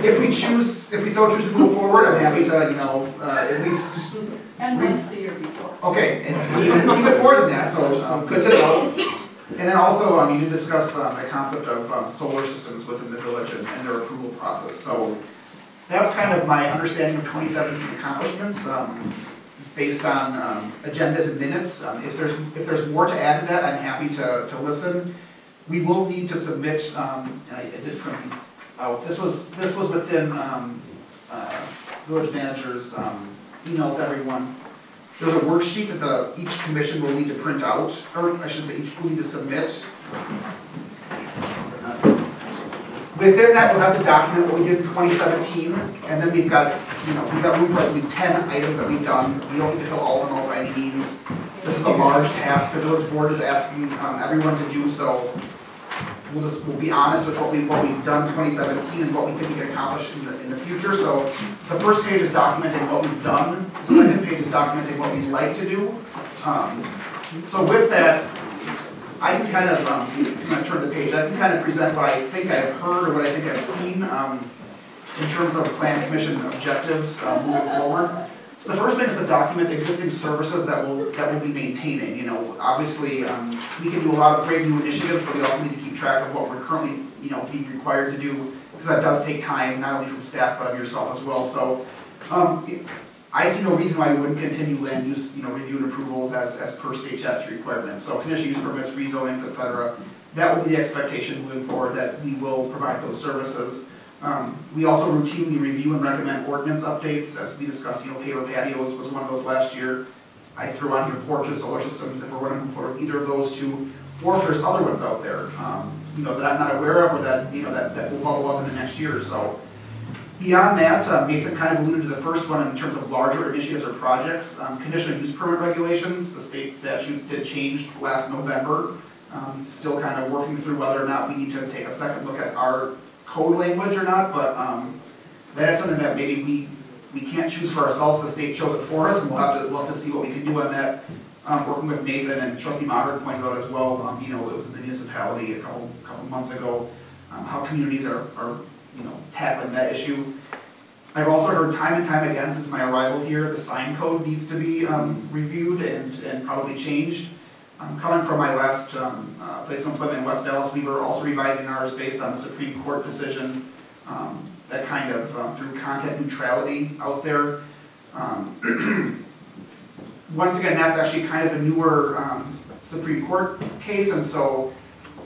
if we so choose to move forward, I'm happy to, at least. And once the year before. Okay, and even more than that, so good to know. And then also, you did discuss the concept of solar systems within the village and their approval process. So that's kind of my understanding of 2017 accomplishments, based on agendas and minutes. If there's more to add to that, I'm happy to listen. We will need to submit, and I did print these out. This was within village manager's email to everyone. There's a worksheet that each commission will need to print out, or I should say each will need to submit. Within that, we'll have to document what we did in 2017, and then we've got room for I believe 10 items that we've done. We don't need to fill all of them out by any means. This is a large task the village board is asking everyone to do, so we'll be honest with what we've done in 2017 and what we think we can accomplish in the future. So the first page is documenting what we've done. The second page is documenting what we'd like to do. So with that, I can kind of, when I turn the page, I can kind of present what I think I've heard or what I think I've seen in terms of plan commission objectives moving forward. So the first thing is to document existing services that we'll be maintaining. Obviously we can do a lot of great new initiatives, but we also need to keep track of what we're currently being required to do, because that does take time, not only from staff but of yourself as well. So I see no reason why we wouldn't continue land use review and approvals as per state statute requirements. So conditional use permits, rezonings, etc. That will be the expectation moving forward, that we will provide those services. We also routinely review and recommend ordinance updates, as we discussed. Paver patios was one of those last year. I threw on here porches, solar systems, if we're going to move forward with either of those two, or if there's other ones out there, that I'm not aware of, or that that will bubble up in the next year or so. Beyond that, Nathan kind of alluded to the first one in terms of larger initiatives or projects. Conditional use permit regulations, the state statutes did change last November. Still kind of working through whether or not we need to take a second look at our code language or not, but that is something that maybe we can't choose for ourselves. The state chose it for us, and we'll have to see what we can do on that. Working with Nathan, and Trustee Maher pointed out as well, it was in the municipality a couple months ago, how communities are tackling that issue. I've also heard time and time again since my arrival here, the sign code needs to be reviewed and probably changed. Coming from my last place of employment in West Dallas, we were also revising ours based on the Supreme Court decision that kind of threw content neutrality out there. Once again, that's actually kind of a newer Supreme Court case, and so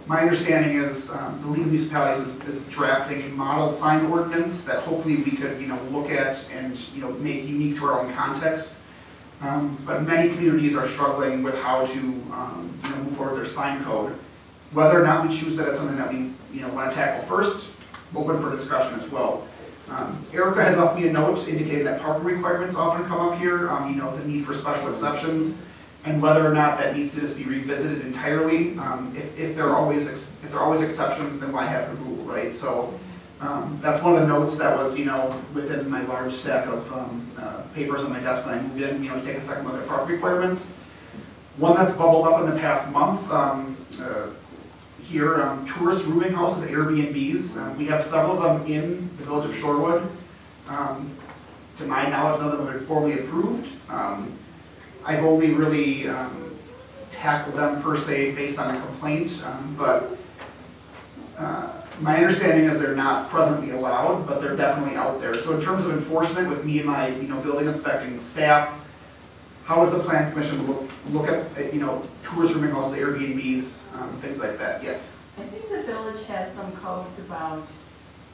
my understanding is the League of Municipalities is drafting a model sign ordinance that hopefully we could look at and make unique to our own context. But many communities are struggling with how to move forward their sign code. Whether or not we choose that as something that we want to tackle first, open for discussion as well. Erica had left me a note indicating that parking requirements often come up here. The need for special exceptions, and whether or not that needs to just be revisited entirely. If there are always exceptions, then why have the rule, right? So that's one of the notes that was within my large stack of papers on my desk when I moved in. To take a second look at parking requirements. One that's bubbled up in the past month here, tourist rooming houses, Airbnbs. We have several of them in the village of Shorewood. To my knowledge, none of them have been formally approved. I've only really tackled them per se based on a complaint, but my understanding is they're not presently allowed, but they're definitely out there. So in terms of enforcement, with me and my building inspecting staff, how does the Plan Commission look at tourist rooming houses, Airbnbs, things like that? Yes. I think the village has some codes about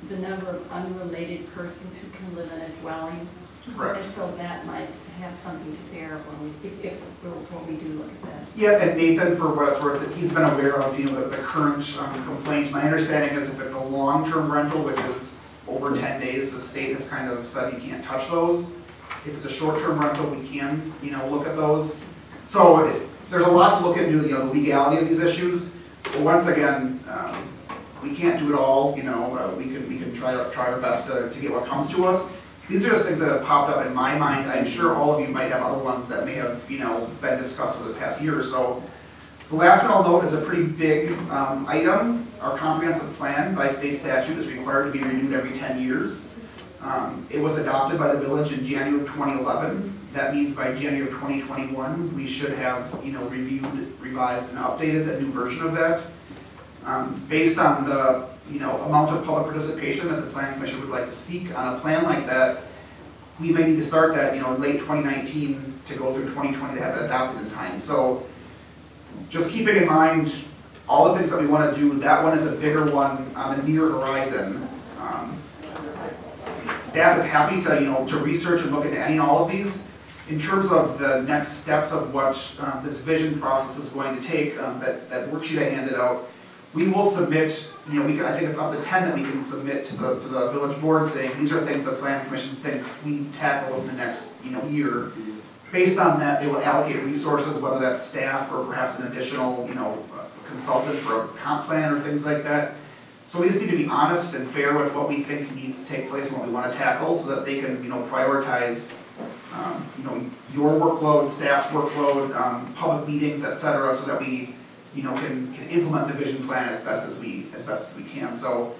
the number of unrelated persons who can live in a dwelling. Correct. And so that might have something to bear when we do look at that. Yeah, and Nathan, for what it's worth, he's been aware of the current complaint. My understanding is if it's a long-term rental, which is over 10 days, the state has kind of said you can't touch those. If it's a short-term rental, we can look at those. So there's a lot to look into the legality of these issues. But once again, we can't do it all. We can try our best to get what comes to us. These are just things that have popped up in my mind. I'm sure all of you might have other ones that may have, been discussed over the past year or so. The last one I'll note is a pretty big item. our comprehensive plan by state statute is required to be renewed every 10 years. It was adopted by the village in January of 2011. That means by January of 2021, we should have, reviewed, revised, and updated a new version of that. Based on the, amount of public participation that the Planning Commission would like to seek on a plan like that, we may need to start that, in late 2019 to go through 2020 to have it adopted in time. So just keeping in mind all the things that we want to do, that one is a bigger one on the near horizon. Staff is happy to, to research and look into any and all of these. In terms of the next steps of what this vision process is going to take, that worksheet I handed out, we will submit, I think it's up to 10 that we can submit to the village board saying these are things the Planning Commission thinks we need to tackle in the next, year. Based on that, they will allocate resources, whether that's staff or perhaps an additional, consultant for a comp plan or things like that. So we just need to be honest and fair with what we think needs to take place and what we want to tackle so that they can, prioritize, your workload, staff's workload, public meetings, et cetera, so that we, can implement the vision plan as best as we can. So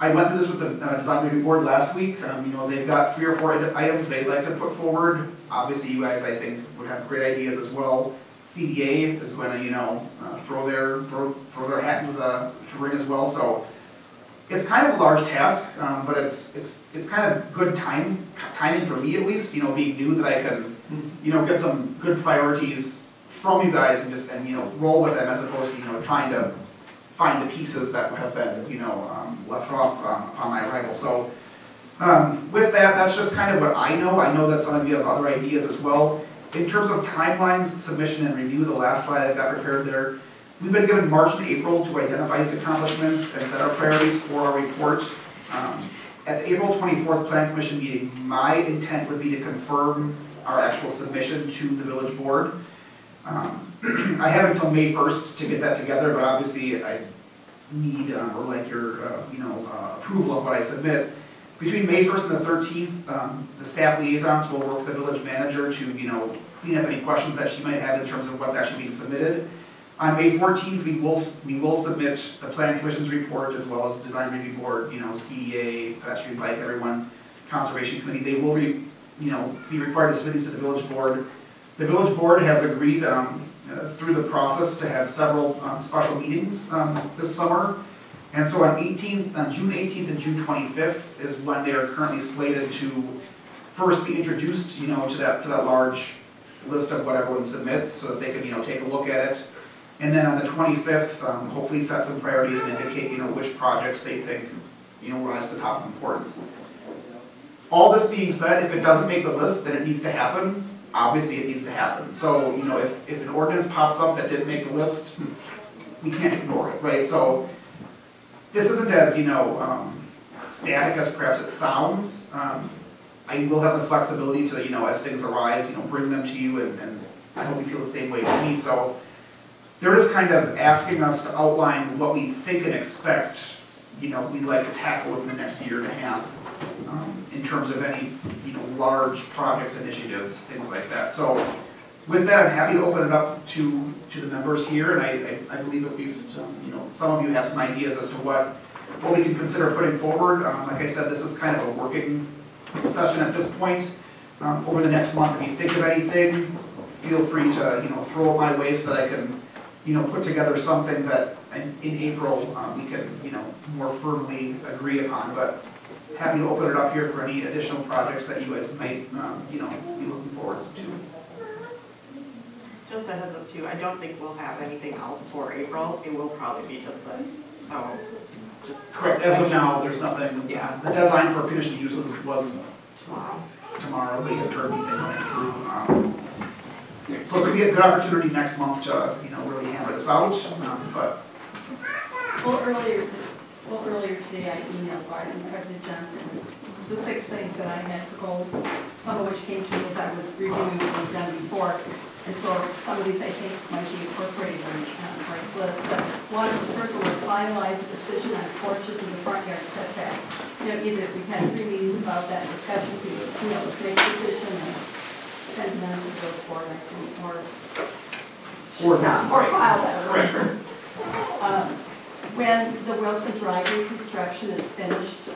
I went through this with the design review board last week. They've got 3 or 4 items they'd like to put forward. Obviously, you guys, I think, would have great ideas as well. CDA is going to, throw their hat into the ring as well. So it's kind of a large task, but it's kind of good timing for me at least. Being new, that I can, get some good priorities from you guys and roll with them as opposed to trying to find the pieces that have been left off on my arrival. So with that, that's just kind of what I know. I know that some of you have other ideas as well. In terms of timelines, submission, and review, the last slide I've got prepared there, we've been given March and April to identify these accomplishments and set our priorities for our report. At the April 24th Plan Commission meeting, my intent would be to confirm our actual submission to the village board. I have until May 1st to get that together, but obviously I need or like your approval of what I submit. Between May 1st and the 13th, the staff liaisons will work with the village manager to clean up any questions that she might have in terms of what's actually being submitted. On May 14th, we will submit the Planning Commission's report as well as the Design Review Board, CDA, pedestrian bike, everyone, Conservation Committee. They will be required to submit these to the village board. The village board has agreed through the process to have several special meetings this summer. And so on June 18th and June 25th is when they are currently slated to first be introduced, to that large list of what everyone submits, so that they can, take a look at it. And then on the 25th, hopefully set some priorities and indicate, which projects they think, rise to the top of importance. All this being said, if it doesn't make the list, then it needs to happen. Obviously, it needs to happen. So, if an ordinance pops up that didn't make the list, we can't ignore it, right? So this isn't as, static as perhaps it sounds. I will have the flexibility to, as things arise, bring them to you, and I hope you feel the same way with me. So they're just kind of asking us to outline what we think and expect, we'd like to tackle within the next year and a half in terms of any, large projects, initiatives, things like that. So with that, I'm happy to open it up to the members here, and I believe at least, some of you have some ideas as to what we can consider putting forward. Like I said, this is kind of a working session at this point. Over the next month, if you think of anything, feel free to, throw it my way so that I can, put together something that in April we can, more firmly agree upon. But happy to open it up here for any additional projects that you guys might, be looking forward to. Just a heads up too, I don't think we'll have anything else for April. It will probably be just this. So, just correct. As of now, there's nothing. Yeah. The deadline for conditional uses was tomorrow. Tomorrow. They had heard anything going through. So it could be a good opportunity next month to, really hammer this out. But earlier today, I emailed Barton and President Johnson the 6 things that I had for goals, some of which came to me as I was reviewing what we've done before. And so some of these I think might be incorporated in Frank's list. But one of the first was finalize a decision on porches in the front yard setback. Either we've had 3 meetings about that discussion to, make a decision and send them to the village board, I think, or not. Or file that. Right. When the Wilson driveway construction is finished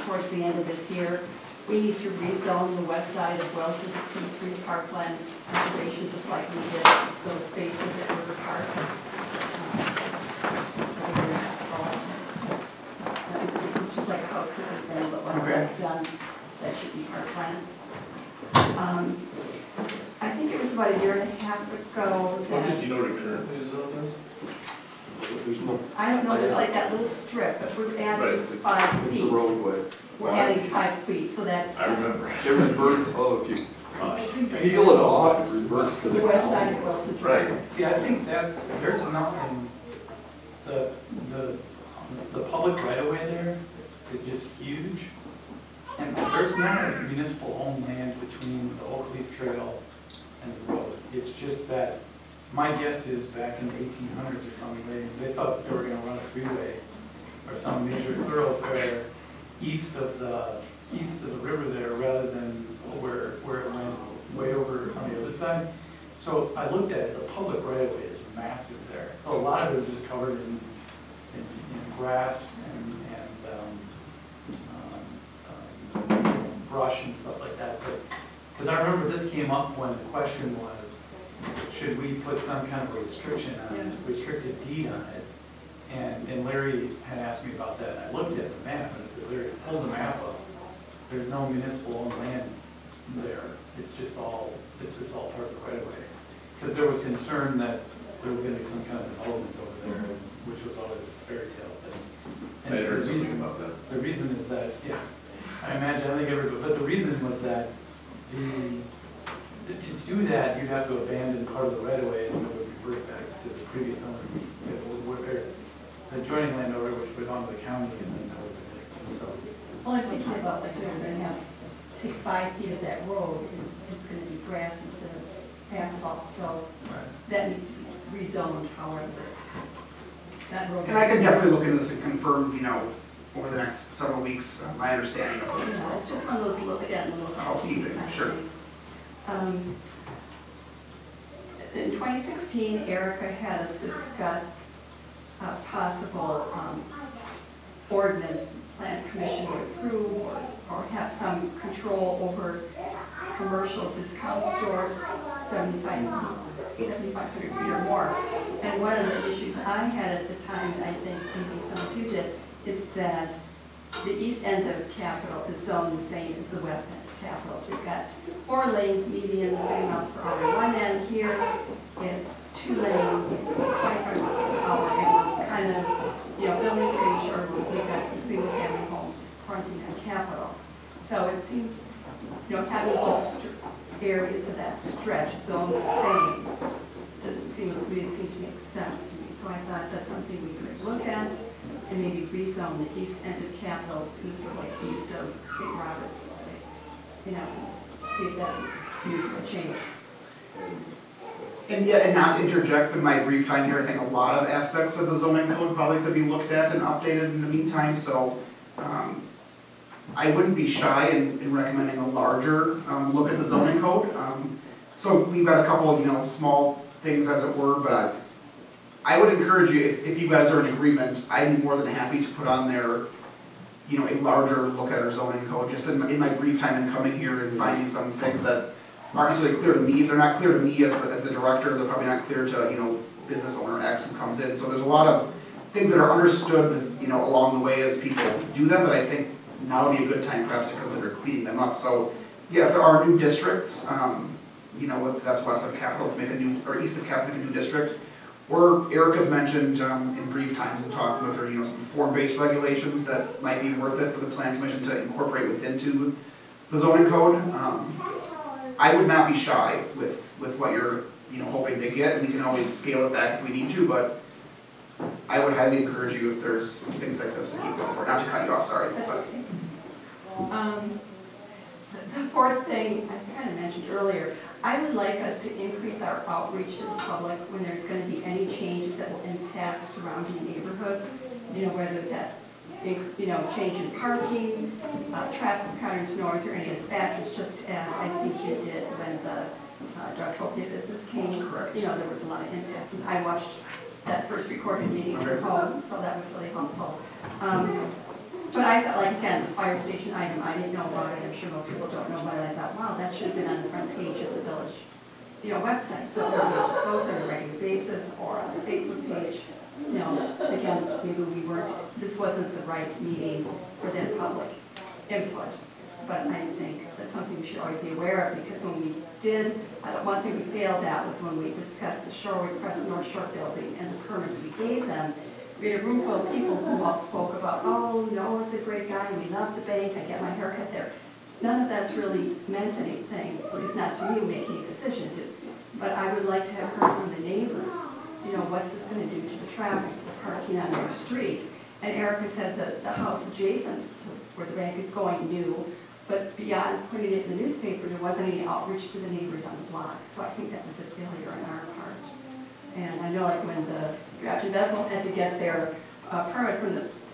towards the end of this year, we need to rezone the west side of Wilson to P3 Parkland Conservation, just like we did those spaces at River Park. It's just like a housekeeping thing, but once that's done, that should be parkland. I think it was about a year and a half ago. What's it, do you know what it currently is on this? There's no. I don't know, there's like that little strip, but we're adding Right, 5 It's feet. a roadway. We're adding 5 feet, so that I remember. It reverts, if you peel it off, it reverts to the the. west side of Wilson Drive. Right. See, I think there's nothing, the public right of way there is just huge. And there's not municipal owned land between the Oak Leaf Trail and the road. It's just that, my guess is back in the 1800s or something, they thought they were gonna run a freeway or some major thoroughfare east of the river there, rather than where it went way over on the other side. So I looked at it, the public right of way is massive there. So a lot of it is just covered in grass and brush and stuff like that. Because I remember this came up when the question was, should we put some kind of a restriction on it, restricted deed on it? And Larry had asked me about that, and I looked at the map, and I said, Larry, pull the map up. There's no municipal owned land there. It's just all part of the right of way. Because there was concern that there was gonna be some kind of development over there, which was always a fairy tale thing. I had heard something about that. The reason is that, yeah, I think everybody, but the reason was that to do that, you'd have to abandon part of the right of way and it would revert back to the previous owner, the adjoining landowner, which would belong to the county, and then that would be it. So, Well, I'm thinking about like, we're gonna have, take 5 feet of that road, and it's gonna be grass instead of asphalt, so that needs to be rezoned, however. That road. And I can definitely look into this and confirm, over the next several weeks, my understanding of it. Yeah, it's just one of those little, again, little Housekeeping, kind of sure. things. In 2016, Erica had us discuss a possible ordinance the plan commission would approve or have some control over commercial discount stores 7,500 feet or more. And one of the issues I had at the time, and I think maybe some of you did, is that the east end of Capitol is zoned the same as the west end of Capitol. So we've got 4 lanes, median 30 miles per hour. One end here, it's 2 lanes, 25 miles per hour, and we're kind of, buildings are in Shorewood. We've got some single-family homes fronting on Capitol. So it seemed, having both areas of that stretch zoned the same doesn't really seem to make sense to me. So I thought that's something we could look at and maybe rezone the east end of Capitol, sort of like east of St. Robert's, let's say. See if that needs to change. And not to interject, but in my brief time here, I think a lot of aspects of the zoning code probably could be looked at and updated in the meantime, so I wouldn't be shy in recommending a larger look at the zoning code. So we've got a couple of, small things as it were, but I would encourage you, if you guys are in agreement, I'd be more than happy to put on there, a larger look at our zoning code, just in my brief time in coming here and finding some things that aren't necessarily clear to me. If they're not clear to me as the director, they're probably not clear to, business owner X who comes in. So there's a lot of things that are understood, along the way as people do them, but I think now would be a good time perhaps to consider cleaning them up. So, yeah, if there are new districts, if that's west of Capitol to make a new, or east of Capitol to make a new district, or Erica's mentioned in brief times and talking with her, some form-based regulations that might be worth it for the Plan Commission to incorporate within the zoning code. I would not be shy with what you're, hoping to get, and we can always scale it back if we need to, but I would highly encourage you if there's things like this to keep going for. Not to cut you off, sorry. That's But. okay. The fourth thing I kind of mentioned earlier, I would like us to increase our outreach to the public when there's going to be any changes that will impact surrounding neighborhoods, whether that's, change in parking, traffic patterns, noise, or any other factors, just as I think you did when the Dartopia business came. Correct. There was a lot of impact. I watched that first recorded meeting on her phone, so that was really helpful. But I felt like, again, the fire station item, I didn't know about it, I'm sure most people don't know about it, I thought, wow, that should have been on the front page of the village, website, so maybe it just goes there on a regular basis, or on the Facebook page. Again, maybe this wasn't the right meeting for that public input, but I think that's something we should always be aware of, because when we did, one thing we failed at was when we discussed the Shorewood Crest North Shore building and the permits we gave them. We had a room full of people who all spoke about, oh, Noah's a great guy, we love the bank, I get my haircut there. None of that's really meant anything, at least not to me making a decision. But I would like to have heard from the neighbors, what's this going to do to the traffic, to the parking on their street? And Erica said that the house adjacent to where the bank is going knew, but beyond putting it in the newspaper, there wasn't any outreach to the neighbors on the block. So I think that was a failure on our part. And I know like when the draft investment had to get their permit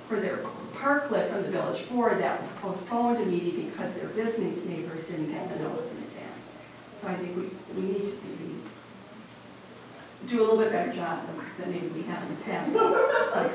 for their parklet from the village board, that was postponed immediately because their business neighbors didn't get the notice in advance. So I think we need to do a little bit better job than maybe we have in the past. So